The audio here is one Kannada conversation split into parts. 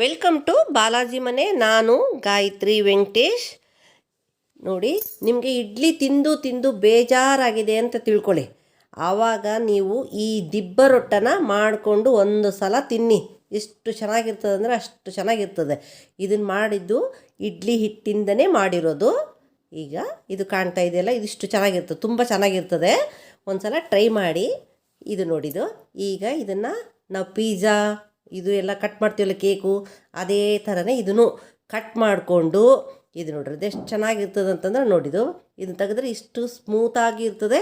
ವೆಲ್ಕಮ್ ಟು ಬಾಲಾಜಿ ಮನೆ. ನಾನು ಗಾಯತ್ರಿ ವೆಂಕಟೇಶ್. ನೋಡಿ, ನಿಮಗೆ ಇಡ್ಲಿ ತಿಂದು ತಿಂದು ಬೇಜಾರಾಗಿದೆ ಅಂತ ತಿಳ್ಕೊಳ್ಳಿ. ಆವಾಗ ನೀವು ಈ ದಿಬ್ಬ ರೊಟ್ಟನ ಮಾಡಿಕೊಂಡು ಒಂದು ಸಲ ತಿನ್ನಿ. ಎಷ್ಟು ಚೆನ್ನಾಗಿರ್ತದೆ ಅಂದರೆ ಅಷ್ಟು ಚೆನ್ನಾಗಿರ್ತದೆ. ಇದನ್ನು ಮಾಡಿದ್ದು ಇಡ್ಲಿ ಹಿಟ್ಟಿಂದನೇ ಮಾಡಿರೋದು. ಈಗ ಇದು ಕಾಣ್ತಾ ಇದೆಯಲ್ಲ, ಇದಿಷ್ಟು ಚೆನ್ನಾಗಿರ್ತದೆ, ತುಂಬ ಚೆನ್ನಾಗಿರ್ತದೆ. ಒಂದು ಸಲ ಟ್ರೈ ಮಾಡಿ. ಇದು ನೋಡಿದ್ದು, ಈಗ ಇದನ್ನು ನಾವು ಪಿಜ್ಜಾ ಇದು ಎಲ್ಲ ಕಟ್ ಮಾಡ್ತೀವಲ್ಲ, ಕೇಕು, ಅದೇ ಥರನೇ ಇದನ್ನು ಕಟ್ ಮಾಡಿಕೊಂಡು ಇದು ನೋಡ್ರಿ ಎಷ್ಟು ಚೆನ್ನಾಗಿರ್ತದೆ ಅಂತಂದ್ರೆ ನೋಡಿದ್ದು ಇದನ್ನು ತೆಗೆದ್ರೆ ಇಷ್ಟು ಸ್ಮೂತಾಗಿ ಇರ್ತದೆ,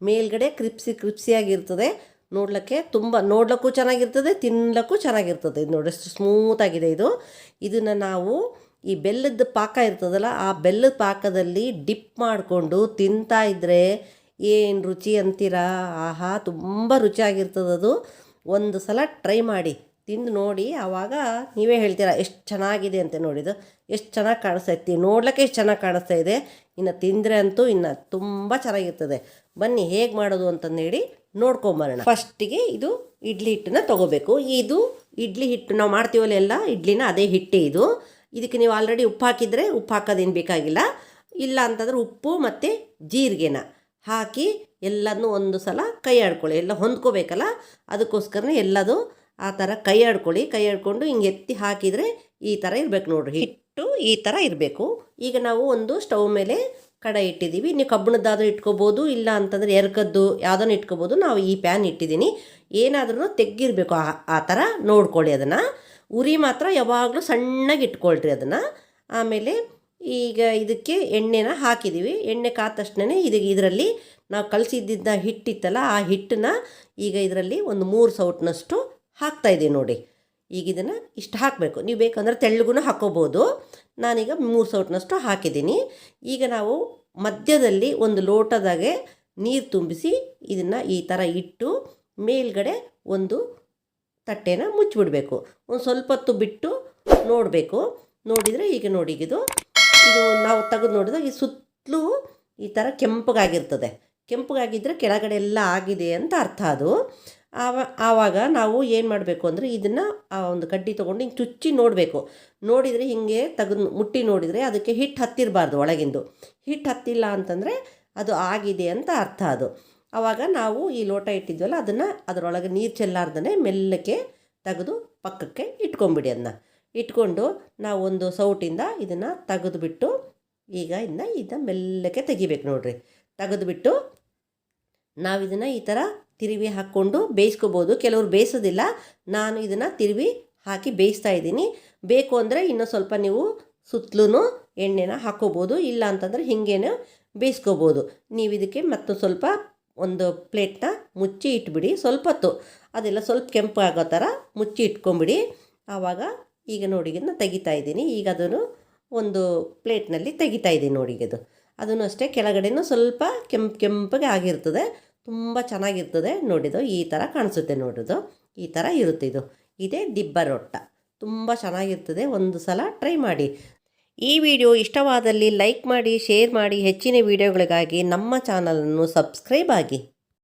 ಮೇಲ್ಗಡೆ ಕ್ರಿಪ್ಸಿಯಾಗಿರ್ತದೆ. ನೋಡ್ಲಿಕ್ಕೂ ಚೆನ್ನಾಗಿರ್ತದೆ, ತಿನ್ನಲಿಕ್ಕೂ ಚೆನ್ನಾಗಿರ್ತದೆ. ಇದು ನೋಡಿ ಎಷ್ಟು ಸ್ಮೂತಾಗಿದೆ ಇದು. ಇದನ್ನು ನಾವು ಈ ಬೆಲ್ಲದ ಪಾಕ ಇರ್ತದಲ್ಲ, ಆ ಬೆಲ್ಲದ ಪಾಕದಲ್ಲಿ ಡಿಪ್ ಮಾಡಿಕೊಂಡು ತಿಂತಾ ಇದ್ದರೆ ಏನು ರುಚಿ ಅಂತೀರಾ. ಆಹಾ, ತುಂಬ ರುಚಿಯಾಗಿರ್ತದದು. ಒಂದು ಸಲ ಟ್ರೈ ಮಾಡಿ, ತಿಂದು ನೋಡಿ. ಆವಾಗ ನೀವೇ ಹೇಳ್ತೀರಾ ಎಷ್ಟು ಚೆನ್ನಾಗಿದೆ ಅಂತ. ನೋಡಿದ್ದು ಎಷ್ಟು ಚೆನ್ನಾಗಿ ಕಾಣಿಸ್ತೈತಿ, ನೋಡ್ಲಿಕ್ಕೆ ಎಷ್ಟು ಚೆನ್ನಾಗಿ ಕಾಣಿಸ್ತಾ ಇದೆ. ಇನ್ನು ತಿಂದರೆ ಅಂತೂ ಇನ್ನು ತುಂಬ ಚೆನ್ನಾಗಿರ್ತದೆ. ಬನ್ನಿ ಹೇಗೆ ಮಾಡೋದು ಅಂತಂದೇಳಿ ನೋಡ್ಕೊಂಬರೋಣ. ಫಸ್ಟಿಗೆ ಇದು ಇಡ್ಲಿ ಹಿಟ್ಟನ್ನ ತೊಗೋಬೇಕು. ಇದು ಇಡ್ಲಿ ಹಿಟ್ಟು ನಾವು ಮಾಡ್ತೀವಲ್ಲ ಎಲ್ಲ ಇಡ್ಲಿನ, ಅದೇ ಹಿಟ್ಟೇ ಇದು. ಇದಕ್ಕೆ ನೀವು ಆಲ್ರೆಡಿ ಉಪ್ಪು ಹಾಕಿದರೆ ಉಪ್ಪು ಹಾಕೋದೇನು ಬೇಕಾಗಿಲ್ಲ. ಇಲ್ಲ ಅಂತಂದ್ರೆ ಉಪ್ಪು ಮತ್ತು ಜೀರಿಗೆನ ಹಾಕಿ ಎಲ್ಲದನ್ನೂ ಒಂದು ಸಲ ಕೈ ಆಡ್ಕೊಳ್ಳಿ. ಎಲ್ಲ ಹೊಂದ್ಕೋಬೇಕಲ್ಲ, ಅದಕ್ಕೋಸ್ಕರನೇ ಎಲ್ಲದು ಆ ಥರ ಕೈ ಆಡ್ಕೊಂಡು ಹಿಂಗೆ ಎತ್ತಿ ಹಾಕಿದರೆ ಈ ಥರ ಇರಬೇಕು ನೋಡಿರಿ. ಹಿಟ್ಟು ಈ ಥರ ಇರಬೇಕು. ಈಗ ನಾವು ಒಂದು ಸ್ಟವ್ ಮೇಲೆ ಕಡಾಯಿ ಇಟ್ಟಿದ್ದೀವಿ. ನೀವು ಕಬ್ಬಿಣದ್ದಾದರೂ ಇಟ್ಕೋಬೋದು, ಇಲ್ಲ ಅಂತಂದರೆ ಎರಕದ್ದು ಯಾವುದನ್ನು ಇಟ್ಕೋಬೋದು. ನಾವು ಈ ಪ್ಯಾನ್ ಇಟ್ಟಿದ್ದೀನಿ. ಏನಾದ್ರೂ ತೆಗ್ಗಿರಬೇಕು, ಆ ಥರ ನೋಡ್ಕೊಳ್ಳಿ. ಅದನ್ನು ಉರಿ ಮಾತ್ರ ಯಾವಾಗಲೂ ಸಣ್ಣಗೆ ಇಟ್ಕೊಳ್ರಿ ಅದನ್ನು. ಆಮೇಲೆ ಈಗ ಇದಕ್ಕೆ ಎಣ್ಣೆನ ಹಾಕಿದ್ದೀವಿ. ಎಣ್ಣೆ ಕಾದ ತಕ್ಷಣ ಇದರಲ್ಲಿ ನಾವು ಕಲಸಿದ್ದ ಹಿಟ್ಟಿತ್ತಲ್ಲ, ಆ ಹಿಟ್ಟನ್ನ ಈಗ ಇದರಲ್ಲಿ ಒಂದು 3 ಸೌಟ್ನಷ್ಟು ಹಾಕ್ತಾಯಿದ್ದೀವಿ ನೋಡಿ. ಈಗ ಇದನ್ನು ಇಷ್ಟು ಹಾಕಬೇಕು. ನೀವು ಬೇಕಂದ್ರೆ ತೆಳ್ಳಗೂ ಹಾಕ್ಕೋಬೋದು. ನಾನೀಗ 3 ಸೌಟ್ನಷ್ಟು ಹಾಕಿದ್ದೀನಿ. ಈಗ ನಾವು ಮಧ್ಯದಲ್ಲಿ ಒಂದು ಲೋಟದಾಗೆ ನೀರು ತುಂಬಿಸಿ ಇದನ್ನು ಈ ಥರ ಇಟ್ಟು ಮೇಲ್ಗಡೆ ಒಂದು ತಟ್ಟೆನ ಮುಚ್ಚಿಬಿಡಬೇಕು. ಒಂದು ಸ್ವಲ್ಪ ಹೊತ್ತು ಬಿಟ್ಟು ನೋಡಬೇಕು. ನೋಡಿದರೆ ಈಗ ನೋಡಿ, ಇದು ನಾವು ತೆಗೆದು ನೋಡಿದಾಗ ಈ ಸುತ್ತಲೂ ಈ ಥರ ಕೆಂಪಗಾಗಿದ್ದರೆ ಕೆಳಗಡೆ ಎಲ್ಲ ಆಗಿದೆ ಅಂತ ಅರ್ಥ. ಅದು ಆವಾಗ ನಾವು ಏನು ಮಾಡಬೇಕು ಅಂದರೆ ಇದನ್ನು ಒಂದು ಕಡ್ಡಿ ತೊಗೊಂಡು ಹಿಂಗೆ ಚುಚ್ಚಿ ನೋಡಬೇಕು. ನೋಡಿದರೆ ಹಿಂಗೆ ತೆಗೆದು ಮುಟ್ಟಿ ನೋಡಿದರೆ ಅದಕ್ಕೆ ಹಿಟ್ಟು ಹತ್ತಿರಬಾರ್ದು. ಒಳಗಿಂದು ಹಿಟ್ಟು ಹತ್ತಿಲ್ಲ ಅಂತಂದರೆ ಅದು ಆಗಿದೆ ಅಂತ ಅರ್ಥ. ಅದು ಆವಾಗ ನಾವು ಈ ಲೋಟ ಇಟ್ಟಿದ್ವಲ್ಲ, ಅದನ್ನು ಅದರೊಳಗೆ ನೀರು ಚೆಲ್ಲಾರ್ದೇ ಮೆಲ್ಲಕ್ಕೆ ತೆಗೆದು ಪಕ್ಕಕ್ಕೆ ಇಟ್ಕೊಂಬಿಡಿ. ಅದನ್ನ ಇಟ್ಕೊಂಡು ನಾವು ಒಂದು ಸೌಟಿಂದ ಇದನ್ನು ತೆಗೆದುಬಿಟ್ಟು ಈಗ ಇದನ್ನು ಮೆಲ್ಲಕ್ಕೆ ತೆಗಿಬೇಕು ನೋಡಿರಿ. ತೆಗೆದುಬಿಟ್ಟು ನಾವು ಇದನ್ನು ಈ ಥರ ತಿರುವಿ ಹಾಕ್ಕೊಂಡು ಬೇಯಿಸ್ಕೋಬೋದು. ಕೆಲವರು ಬೇಯಿಸೋದಿಲ್ಲ. ನಾನು ಇದನ್ನು ತಿರುವಿ ಹಾಕಿ ಬೇಯಿಸ್ತಾ ಇದ್ದೀನಿ. ಬೇಕು ಅಂದರೆ ಇನ್ನೂ ಸ್ವಲ್ಪ ನೀವು ಸುತ್ತಲೂ ಎಣ್ಣೆನ ಹಾಕ್ಕೋಬೋದು. ಇಲ್ಲ ಅಂತಂದರೆ ಹಿಂಗೇನು ಬೇಯಿಸ್ಕೋಬೋದು. ನೀವು ಇದಕ್ಕೆ ಮತ್ತು ಸ್ವಲ್ಪ ಒಂದು ಪ್ಲೇಟ್ನ ಮುಚ್ಚಿ ಇಟ್ಬಿಡಿ. ಸ್ವಲ್ಪ ಹೊತ್ತು ಅದೆಲ್ಲ ಸ್ವಲ್ಪ ಕೆಂಪು ಆಗೋ ಥರ ಮುಚ್ಚಿ ಇಟ್ಕೊಂಬಿಡಿ. ಆವಾಗ ಈಗ ನೋಡಿ ಇದನ್ನು ತೆಗಿತಾ ಇದ್ದೀನಿ. ಈಗ ಅದನ್ನು ಒಂದು ಪ್ಲೇಟ್ನಲ್ಲಿ ತೆಗಿತಾ ಇದ್ದೀನಿ ನೋಡಿ. ಅದನ್ನು ಅಷ್ಟೇ ಕೆಳಗಡೆನೂ ಸ್ವಲ್ಪ ಕೆಂಪಗೆ ಆಗಿರ್ತದೆ. ತುಂಬ ಚೆನ್ನಾಗಿರ್ತದೆ. ನೋಡಿದ್ದು ಈ ಥರ ಕಾಣಿಸುತ್ತೆ. ನೋಡೋದು ಈ ಥರ ಇರುತ್ತೆ. ಇದೇ ದಿಬ್ಬ ರೊಟ್ಟ. ತುಂಬ ಚೆನ್ನಾಗಿರ್ತದೆ. ಒಂದು ಸಲ ಟ್ರೈ ಮಾಡಿ. ಈ ವಿಡಿಯೋ ಇಷ್ಟವಾದಲ್ಲಿ ಲೈಕ್ ಮಾಡಿ, ಶೇರ್ ಮಾಡಿ. ಹೆಚ್ಚಿನ ವಿಡಿಯೋಗಳಿಗಾಗಿ ನಮ್ಮ ಚಾನಲನ್ನು ಸಬ್ಸ್ಕ್ರೈಬ್ ಆಗಿ.